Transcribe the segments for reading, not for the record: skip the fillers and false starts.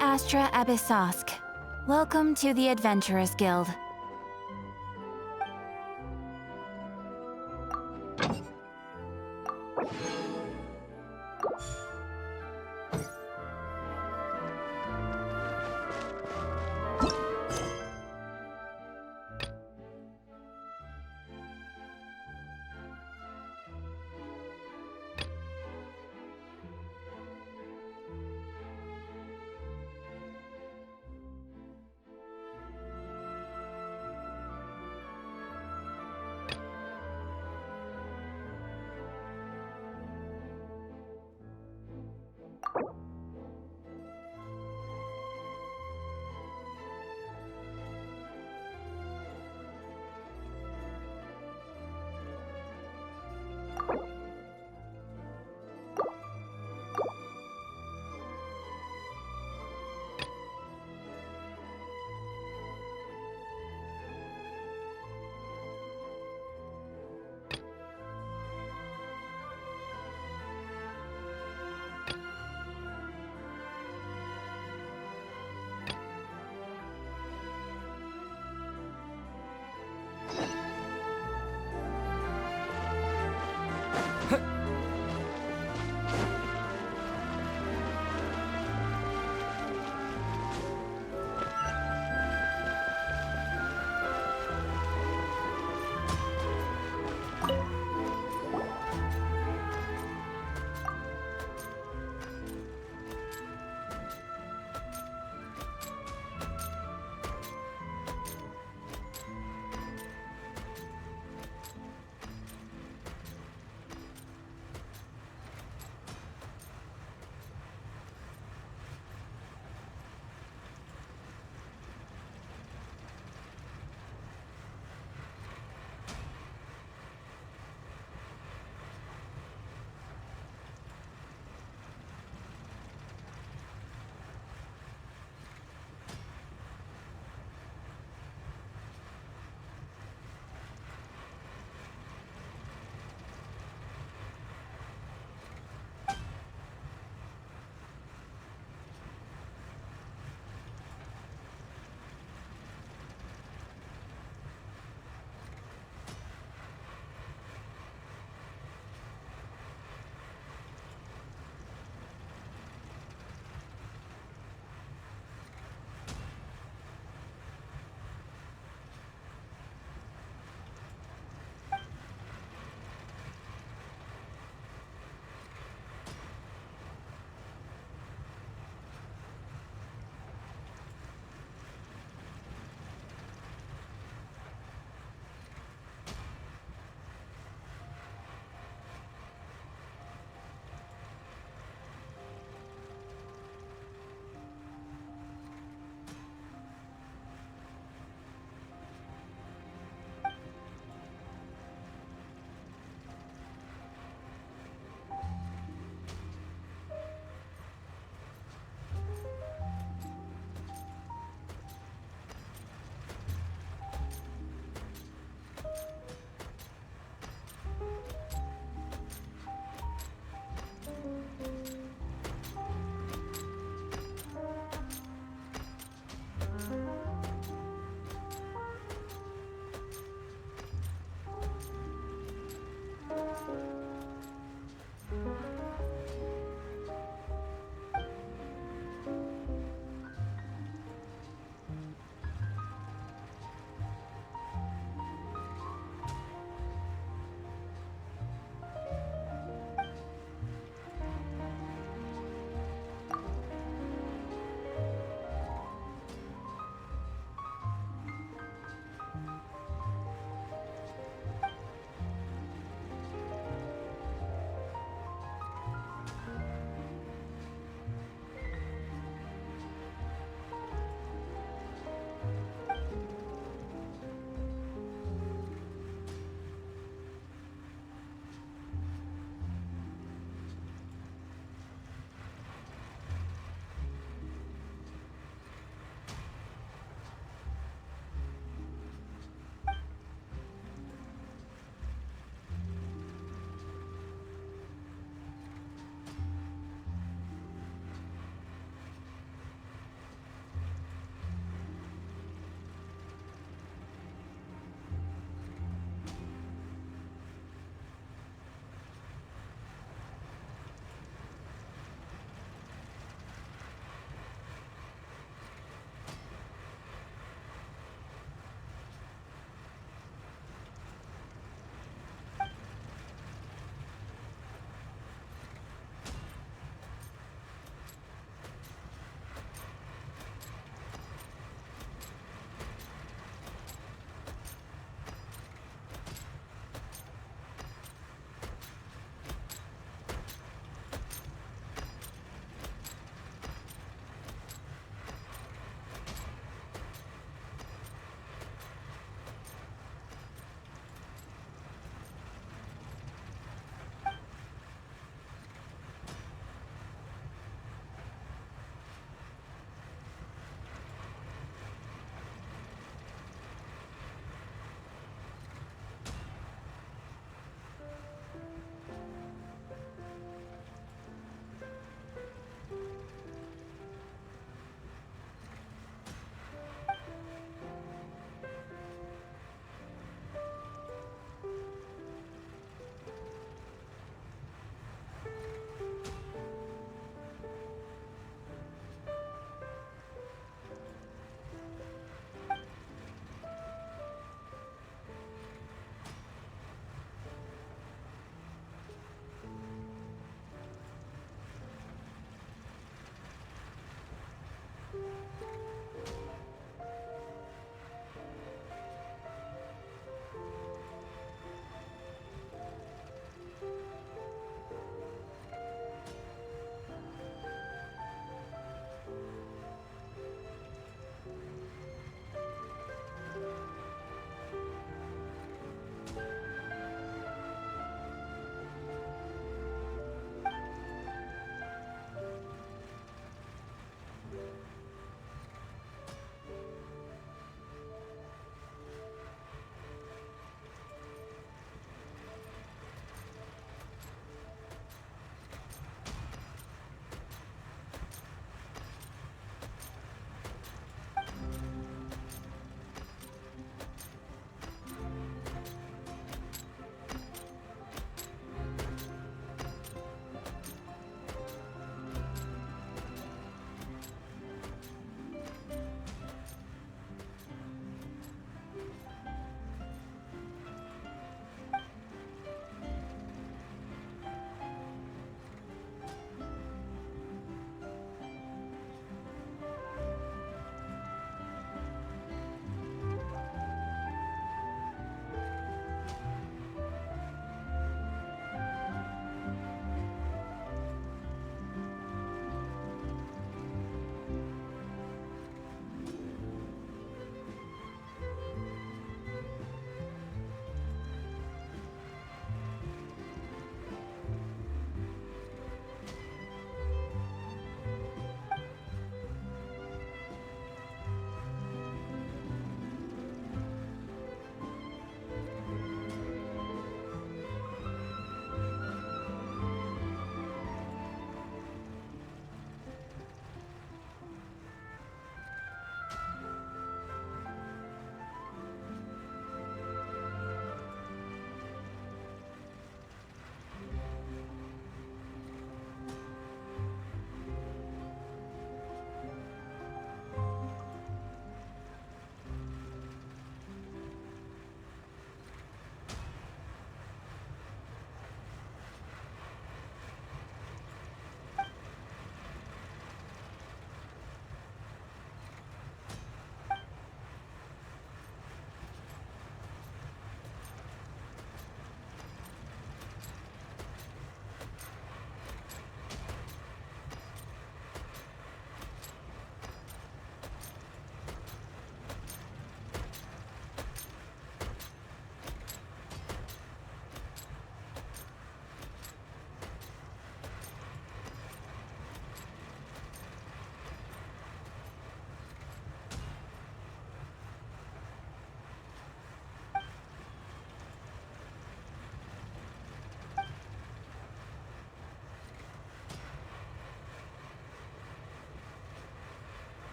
Astra Abyssosk. Welcome to the Adventurers Guild.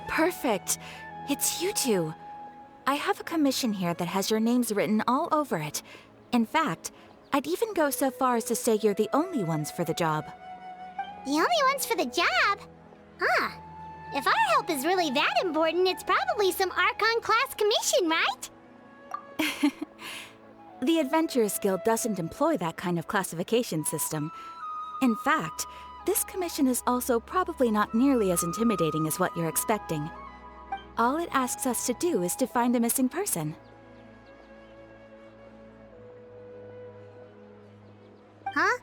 Perfect. It's you two. I have a commission here that has your names written all over it. In fact, I'd even go so far as to say you're the only ones for the job. The only ones for the job? Huh. If our help is really that important, it's probably some Archon-class commission, right? The Adventurers Guild doesn't employ that kind of classification system. In fact, this commission is also probably not nearly as intimidating as what you're expecting. All it asks us to do is to find a missing person. Huh?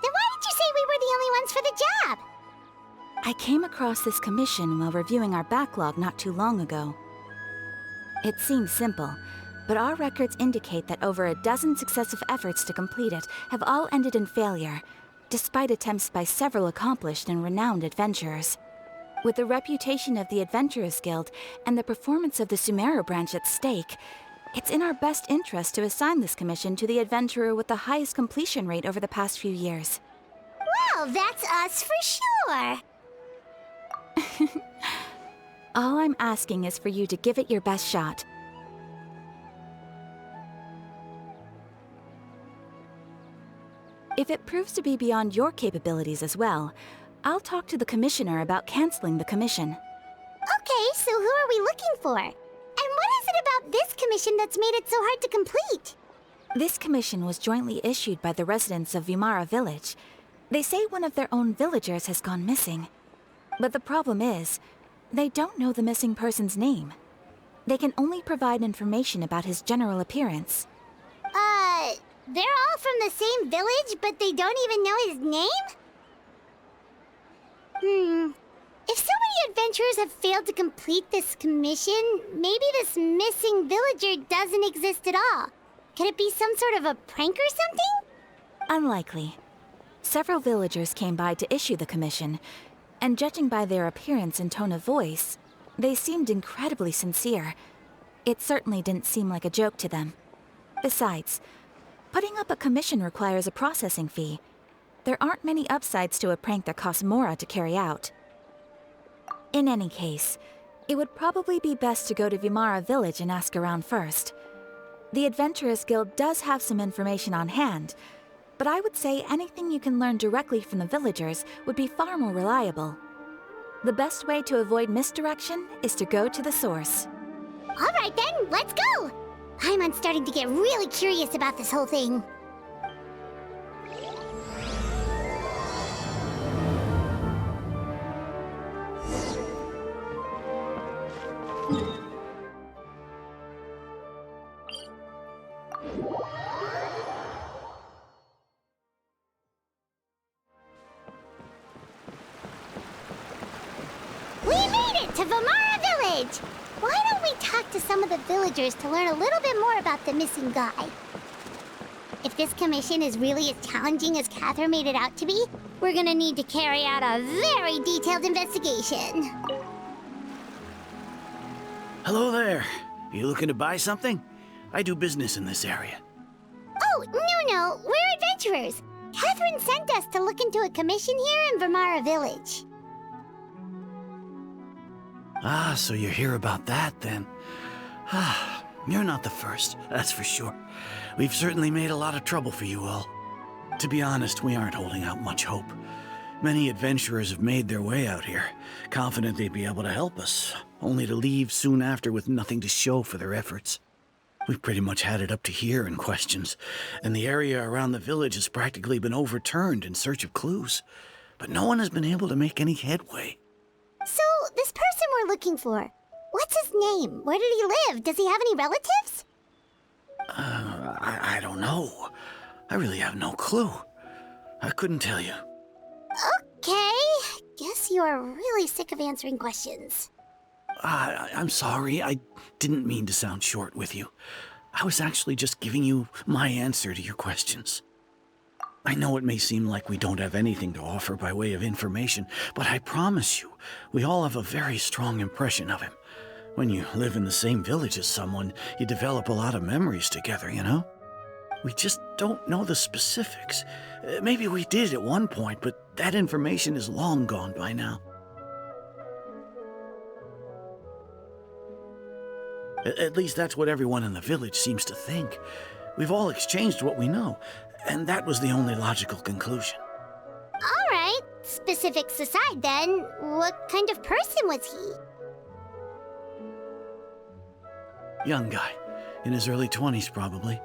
Then why did you say we were the only ones for the job? I came across this commission while reviewing our backlog not too long ago. It seems simple, but our records indicate that over a dozen successive efforts to complete it have all ended in failure, despite attempts by several accomplished and renowned adventurers. With the reputation of the Adventurers Guild and the performance of the Sumeru branch at stake, it's in our best interest to assign this commission to the adventurer with the highest completion rate over the past few years. Well, that's us for sure. All I'm asking is for you to give it your best shot. If it proves to be beyond your capabilities as well, I'll talk to the commissioner about canceling the commission. Okay, so who are we looking for? And what is it about this commission that's made it so hard to complete? This commission was jointly issued by the residents of Vimara Village. They say one of their own villagers has gone missing. But the problem is, they don't know the missing person's name. They can only provide information about his general appearance. They're all from the same village, but they don't even know his name? If so many adventurers have failed to complete this commission, maybe this missing villager doesn't exist at all. Could it be some sort of a prank or something? Unlikely. Several villagers came by to issue the commission, and judging by their appearance and tone of voice, they seemed incredibly sincere. It certainly didn't seem like a joke to them. Besides, putting up a commission requires a processing fee. There aren't many upsides to a prank that costs Mora to carry out. In any case, it would probably be best to go to Vimara Village and ask around first. The Adventurers Guild does have some information on hand, but I would say anything you can learn directly from the villagers would be far more reliable. The best way to avoid misdirection is to go to the source. All right then, let's go! I'm starting to get really curious about this whole thing. We made it to Vimara Village! Why don't we talk to some of the villagers to learn a little bit more about the missing guy? If this commission is really as challenging as Catherine made it out to be, we're gonna need to carry out a very detailed investigation. Hello there. You looking to buy something? I do business in this area. Oh, no, we're adventurers. Catherine sent us to look into a commission here in Vimara Village. Ah, so you're here about that, then. Ah, you're not the first, that's for sure. We've certainly made a lot of trouble for you all. To be honest, we aren't holding out much hope. Many adventurers have made their way out here, confident they'd be able to help us, only to leave soon after with nothing to show for their efforts. We've pretty much had it up to here in questions, and the area around the village has practically been overturned in search of clues. But no one has been able to make any headway. So, this person we're looking for, what's his name? Where did he live? Does he have any relatives? I don't know. I really have no clue. I couldn't tell you. Okay, guess you are really sick of answering questions. I'm sorry, I didn't mean to sound short with you. I was actually just giving you my answer to your questions. I know it may seem like we don't have anything to offer by way of information, but I promise you, we all have a very strong impression of him. When you live in the same village as someone, you develop a lot of memories together, you know? We just don't know the specifics. Maybe we did at one point, but that information is long gone by now. At least that's what everyone in the village seems to think. We've all exchanged what we know, and that was the only logical conclusion. All right, specifics aside then, what kind of person was he? Young guy, in his early 20s probably.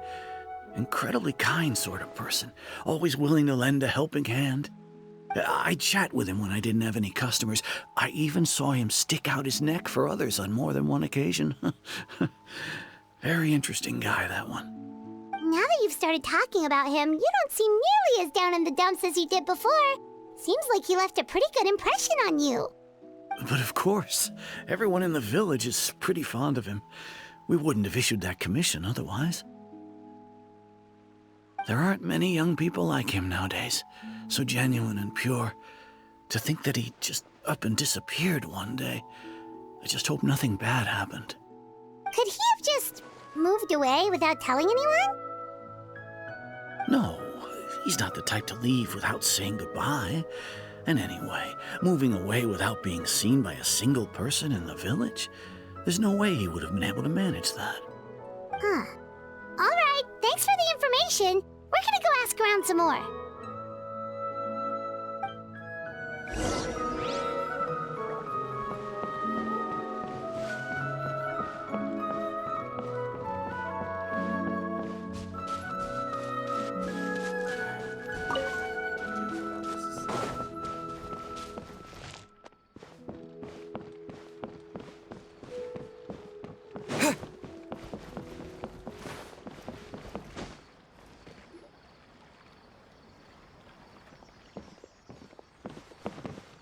Incredibly kind sort of person, always willing to lend a helping hand. I'd chat with him when I didn't have any customers. I even saw him stick out his neck for others on more than one occasion. Very interesting guy, that one. Now that you've started talking about him, you don't seem nearly as down in the dumps as you did before. Seems like he left a pretty good impression on you. But of course, everyone in the village is pretty fond of him. We wouldn't have issued that commission otherwise. There aren't many young people like him nowadays, so genuine and pure. To think that he just up and disappeared one day. I just hope nothing bad happened. Could he have just moved away without telling anyone? No, he's not the type to leave without saying goodbye. And anyway, moving away without being seen by a single person in the village? There's no way he would have been able to manage that. Huh. All right, thanks for the information. We're gonna go ask around some more.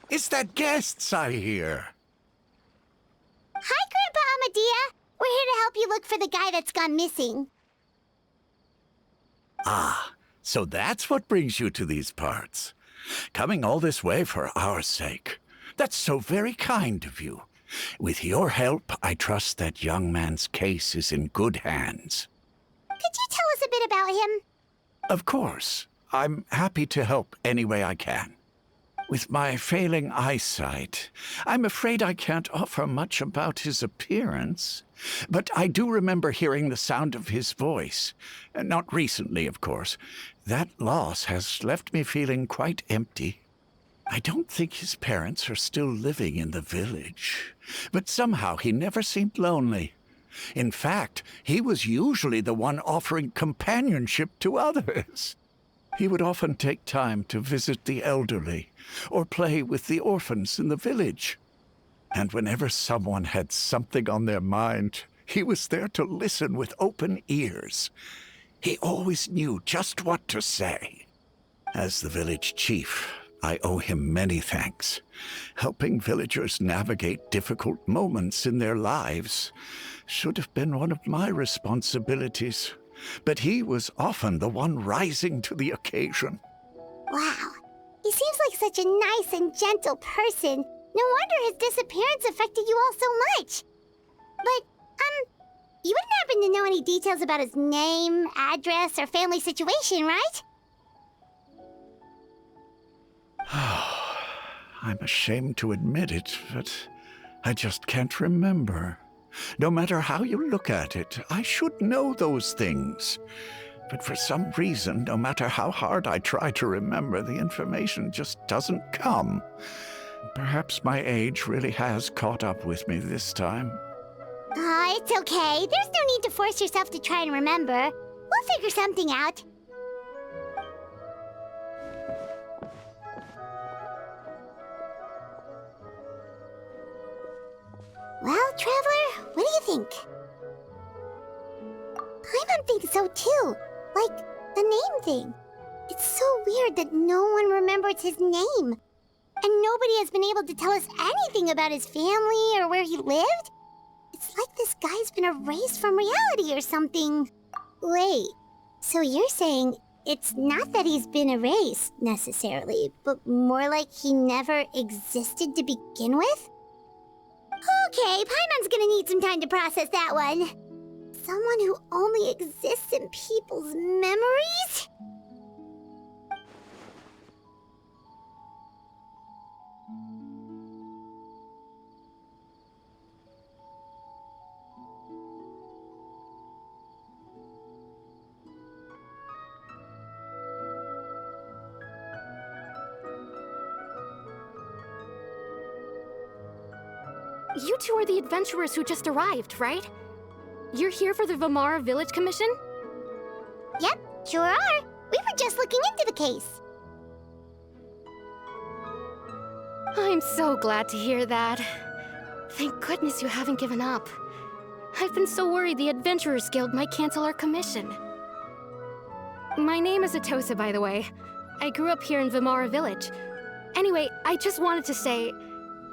It's the guests I hear. Hi, Grandpa Amadea. We're here to help you look for the guy that's gone missing. Ah, so that's what brings you to these parts. Coming all this way for our sake. That's so very kind of you. With your help, I trust that young man's case is in good hands. Could you tell us a bit about him? Of course. I'm happy to help any way I can. With my failing eyesight, I'm afraid I can't offer much about his appearance. But I do remember hearing the sound of his voice. Not recently, of course. That loss has left me feeling quite empty. I don't think his parents are still living in the village. But somehow he never seemed lonely. In fact, he was usually the one offering companionship to others. He would often take time to visit the elderly or play with the orphans in the village. And whenever someone had something on their mind, he was there to listen with open ears. He always knew just what to say. As the village chief, I owe him many thanks. Helping villagers navigate difficult moments in their lives should have been one of my responsibilities. But he was often the one rising to the occasion. Wow. He seems like such a nice and gentle person. No wonder his disappearance affected you all so much. But, you wouldn't happen to know any details about his name, address, or family situation, right? I'm ashamed to admit it, but I just can't remember. No matter how you look at it, I should know those things. But for some reason, no matter how hard I try to remember, the information just doesn't come. Perhaps my age really has caught up with me this time. It's okay. There's no need to force yourself to try and remember. We'll figure something out. Well, Traveler, what do you think? I'm thinking so too. Like, the name thing. It's so weird that no one remembers his name. And nobody has been able to tell us anything about his family or where he lived. It's like this guy's been erased from reality or something. Wait, so you're saying it's not that he's been erased, necessarily, but more like he never existed to begin with? Okay, Paimon's gonna need some time to process that one. Someone who only exists in people's memories? You two are the adventurers who just arrived, right? You're here for the Vamara Village Commission? Yep, sure are. We were just looking into the case. I'm so glad to hear that. Thank goodness you haven't given up. I've been so worried the Adventurers Guild might cancel our commission. My name is Atosa, by the way. I grew up here in Vamara Village. Anyway, I just wanted to say,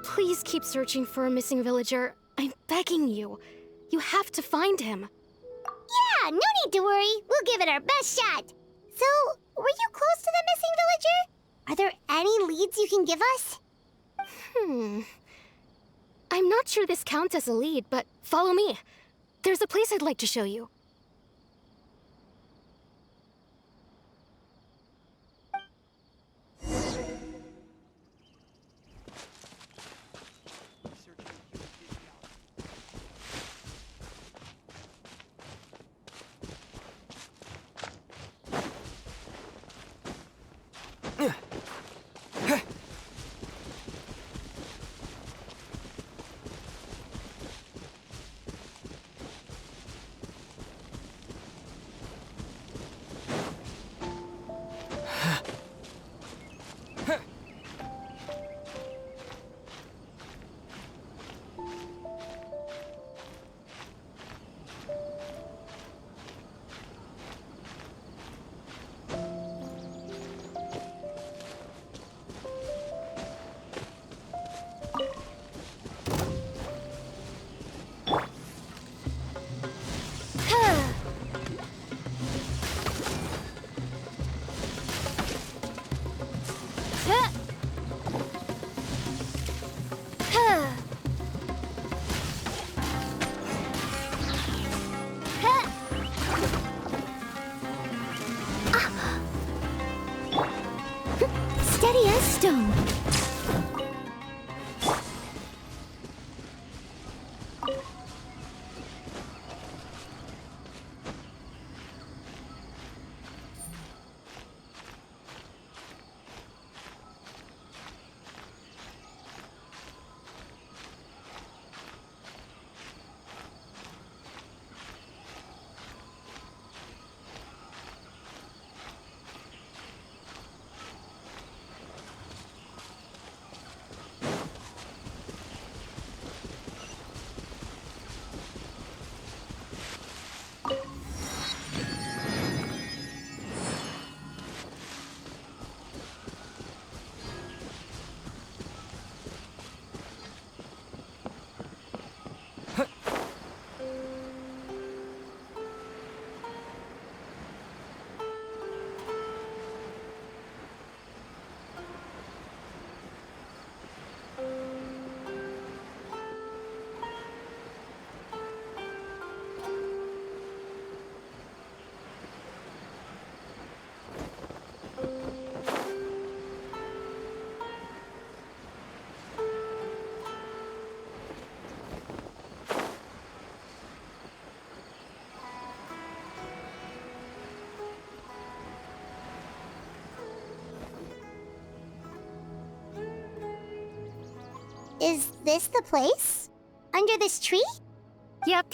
please keep searching for a missing villager. I'm begging you. You have to find him. Yeah, no need to worry. We'll give it our best shot. So, were you close to the missing villager? Are there any leads you can give us? I'm not sure this counts as a lead, but follow me. There's a place I'd like to show you. Steady as stone. Is this the place? Under this tree? Yep.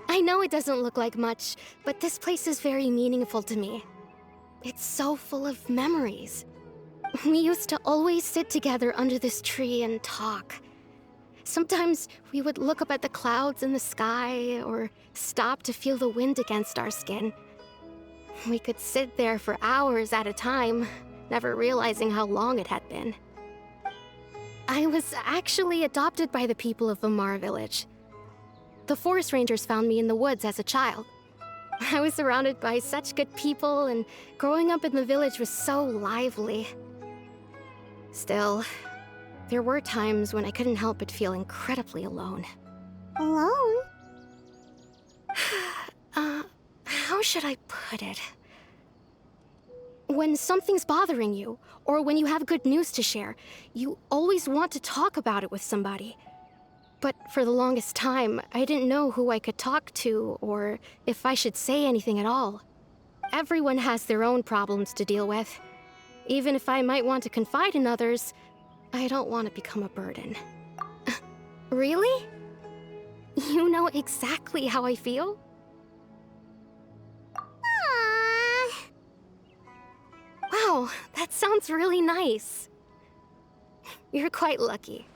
I know it doesn't look like much, but this place is very meaningful to me. It's so full of memories. We used to always sit together under this tree and talk. Sometimes we would look up at the clouds in the sky or stop to feel the wind against our skin. We could sit there for hours at a time, never realizing how long it had been. I was actually adopted by the people of Vamara Village. the forest rangers found me in the woods as a child. I was surrounded by such good people, and growing up in the village was so lively. Still, there were times when I couldn't help but feel incredibly alone. Alone? How should I put it? When something's bothering you, or when you have good news to share, you always want to talk about it with somebody. But for the longest time, I didn't know who I could talk to, or if I should say anything at all. Everyone has their own problems to deal with. Even if I might want to confide in others, I don't want to become a burden. Really? You know exactly how I feel? Aww. Wow, that sounds really nice. You're quite lucky.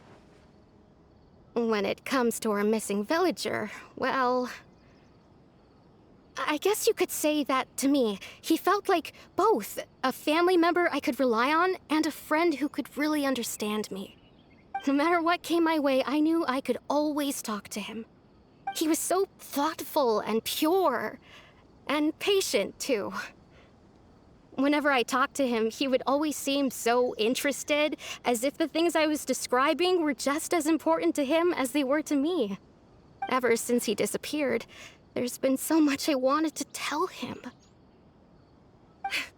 When it comes to our missing villager, well, I guess you could say that to me. He felt like both a family member I could rely on and a friend who could really understand me. No matter what came my way, I knew I could always talk to him. He was so thoughtful and pure, and patient too. Whenever I talked to him, he would always seem so interested, as if the things I was describing were just as important to him as they were to me. Ever since he disappeared, there's been so much I wanted to tell him.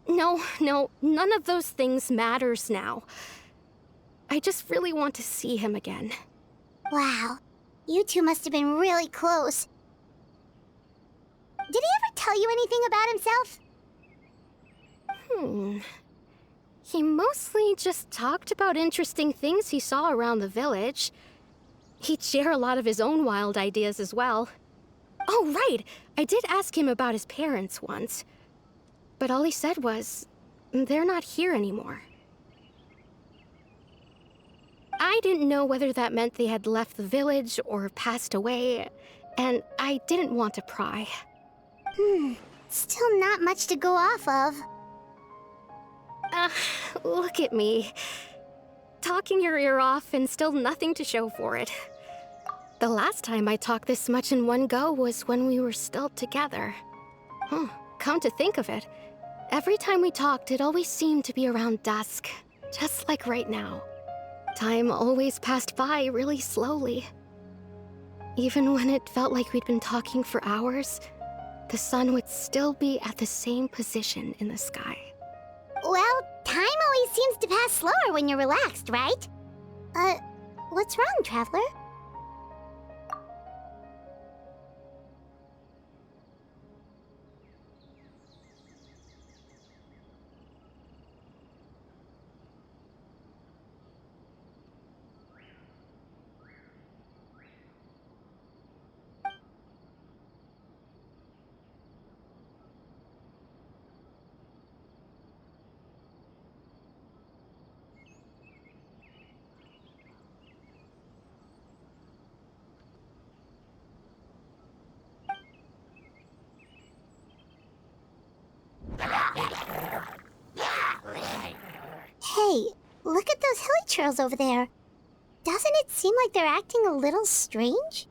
No, none of those things matters now. I just really want to see him again. Wow. You two must have been really close. Did he ever tell you anything about himself? He mostly just talked about interesting things he saw around the village. He'd share a lot of his own wild ideas as well. Oh, right! I did ask him about his parents once. But all he said was, they're not here anymore. I didn't know whether that meant they had left the village or passed away, and I didn't want to pry. Still not much to go off of. Look at me. Talking your ear off and still nothing to show for it. The last time I talked this much in one go was when we were still together. Come to think of it, every time we talked, it always seemed to be around dusk, just like right now. Time always passed by really slowly. Even when it felt like we'd been talking for hours, the sun would still be at the same position in the sky. Well, time always seems to pass slower when you're relaxed, right? What's wrong, Traveler? Hey, look at those hilly churls over there. Doesn't it seem like they're acting a little strange?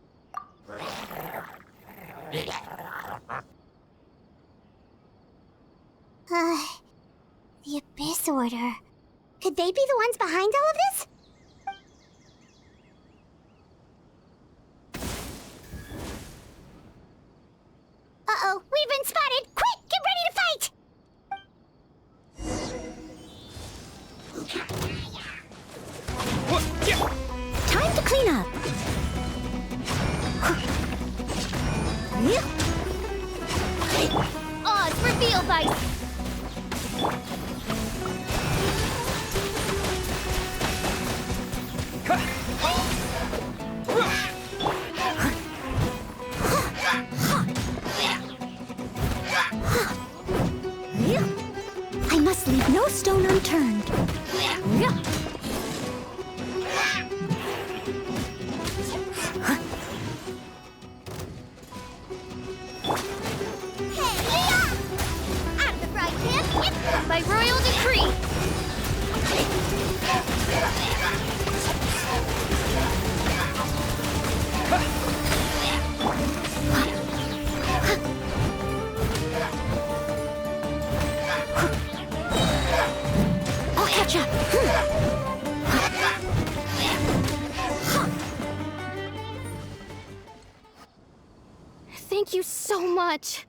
The Abyss Order. Could they be the ones behind all of this? Uh-oh, we've been spotted! Quick, get ready to fight! Time to clean up. Oz, reveal vice! I must leave no stone unturned. By royal decree! you so much.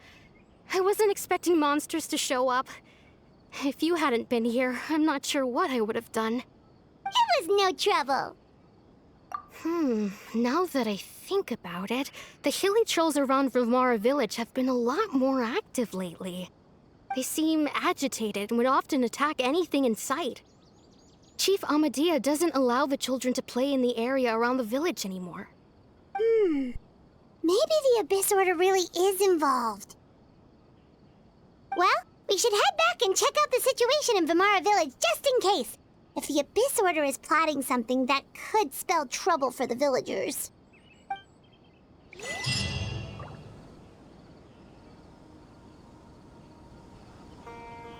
I wasn't expecting monsters to show up. If you hadn't been here, I'm not sure what I would have done. It was no trouble. Now that I think about it, the hilly trolls around Vimara village have been a lot more active lately. They seem agitated and would often attack anything in sight. Chief Amadea doesn't allow the children to play in the area around the village anymore. Maybe the Abyss Order really is involved. Well, we should head back and check out the situation in Vimara village just in case. If the Abyss Order is plotting something that could spell trouble for the villagers.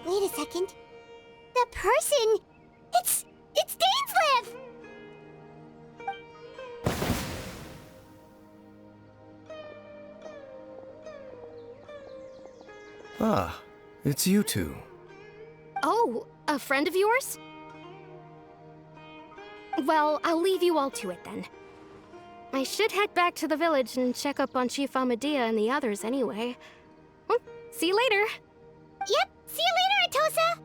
Wait a second. That person... It's Dainsleif! Ah, it's you two. Oh, a friend of yours? Well, I'll leave you all to it then. I should head back to the village and check up on Chief Amadea and the others anyway. Well, see you later. Yep, see you later, Atosa!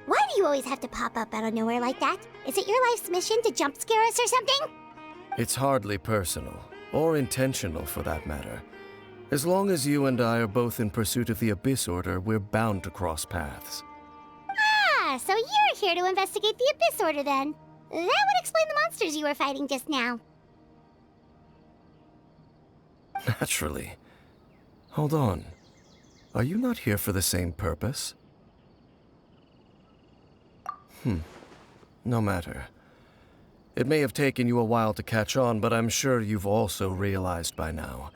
Why do you always have to pop up out of nowhere like that? Is it your life's mission to jump scare us or something? It's hardly personal, or intentional for that matter. As long as you and I are both in pursuit of the Abyss Order, we're bound to cross paths. Ah, so you're here to investigate the Abyss Order then. That would explain the monsters you were fighting just now. Naturally. Hold on. Are you not here for the same purpose? No matter. It may have taken you a while to catch on, but I'm sure you've also realized by now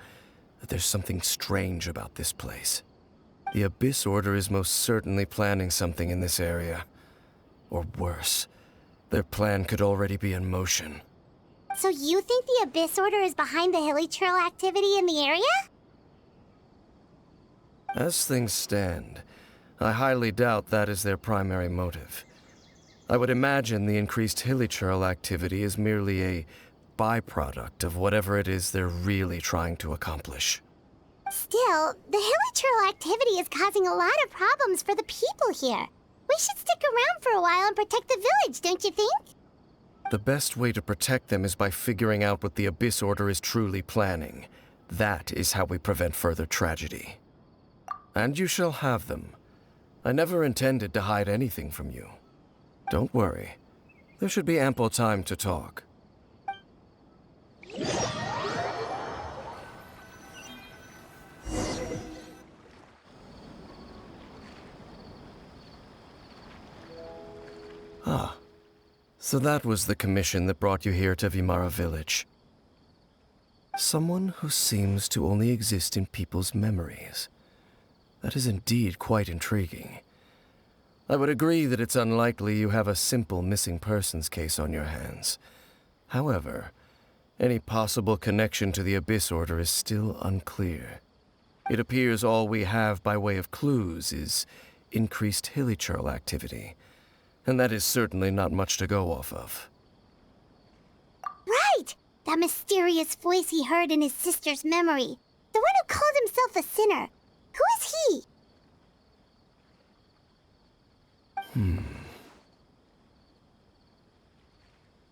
that there's something strange about this place. The Abyss Order is most certainly planning something in this area. Or worse, their plan could already be in motion. So you think the Abyss Order is behind the hilly trail activity in the area? As things stand, I highly doubt that is their primary motive. I would imagine the increased hilichurl activity is merely a byproduct of whatever it is they're really trying to accomplish. Still, the hilichurl activity is causing a lot of problems for the people here. We should stick around for a while and protect the village, don't you think? The best way to protect them is by figuring out what the Abyss Order is truly planning. That is how we prevent further tragedy. And you shall have them. I never intended to hide anything from you. Don't worry. There should be ample time to talk. Ah. So that was the commission that brought you here to Vimara village. Someone who seems to only exist in people's memories. That is indeed quite intriguing. I would agree that it's unlikely you have a simple missing persons case on your hands. However, any possible connection to the Abyss Order is still unclear. It appears all we have by way of clues is increased hilichurl activity, and that is certainly not much to go off of. Right! That mysterious voice he heard in his sister's memory. The one who called himself a sinner. Who is he?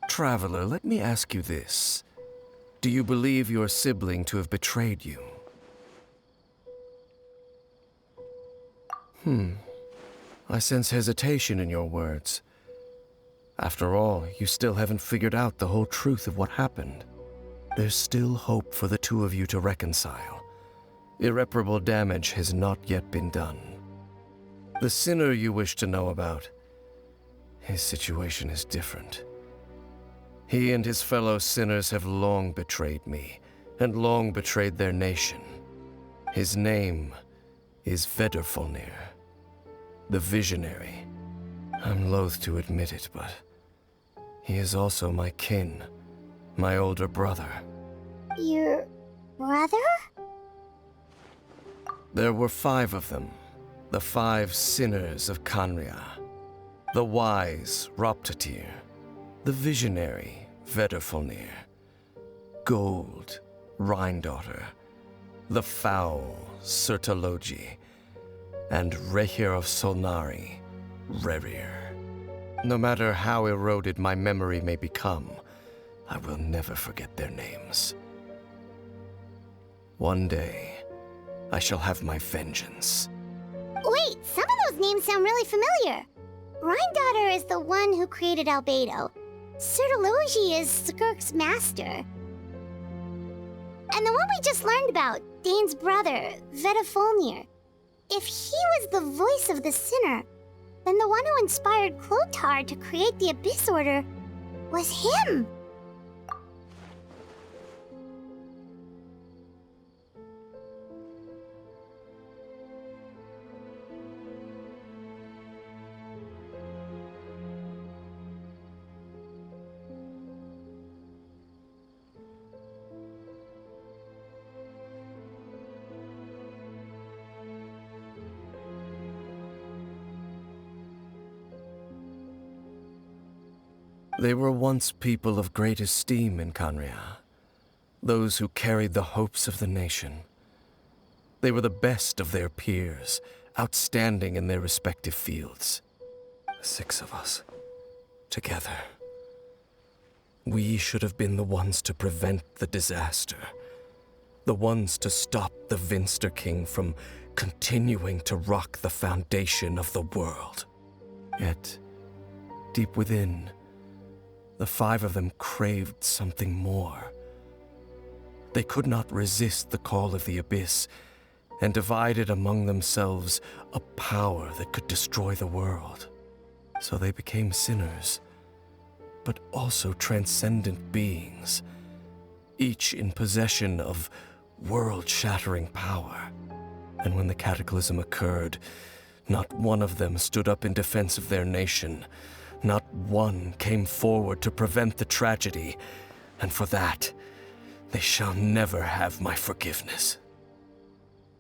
Traveler, let me ask you this. Do you believe your sibling to have betrayed you? I sense hesitation in your words. After all, you still haven't figured out the whole truth of what happened. There's still hope for the two of you to reconcile. Irreparable damage has not yet been done. The sinner you wish to know about, his situation is different. He and his fellow sinners have long betrayed me, and long betrayed their nation. His name is Vedrfolnir, the Visionary. I'm loath to admit it, but he is also my kin, my older brother. Your brother? There were 5 of them, the 5 sinners of Kanria. The wise Roptatyr, the visionary Vedderfolnir, Gold Rhindaughter, the foul Sertologi, and Rehir of Solnari, Rerir. No matter how eroded my memory may become, I will never forget their names. One day, I shall have my vengeance. Wait, some of those names sound really familiar. Rhindaughter is the one who created Albedo. Sertologi is Skirk's master. And the one we just learned about, Dane's brother, Vedderfolnir. If he was the voice of the sinner, then the one who inspired Clothar to create the Abyss Order was him. They were once people of great esteem in Khaenri'ah, those who carried the hopes of the nation. They were the best of their peers, outstanding in their respective fields. 6 of us, together. We should have been the ones to prevent the disaster, the ones to stop the Vinster King from continuing to rock the foundation of the world. Yet, deep within, the 5 of them craved something more. They could not resist the call of the Abyss, and divided among themselves a power that could destroy the world. So they became sinners, but also transcendent beings, each in possession of world-shattering power. And when the cataclysm occurred, not one of them stood up in defense of their nation. Not one came forward to prevent the tragedy, and for that, they shall never have my forgiveness.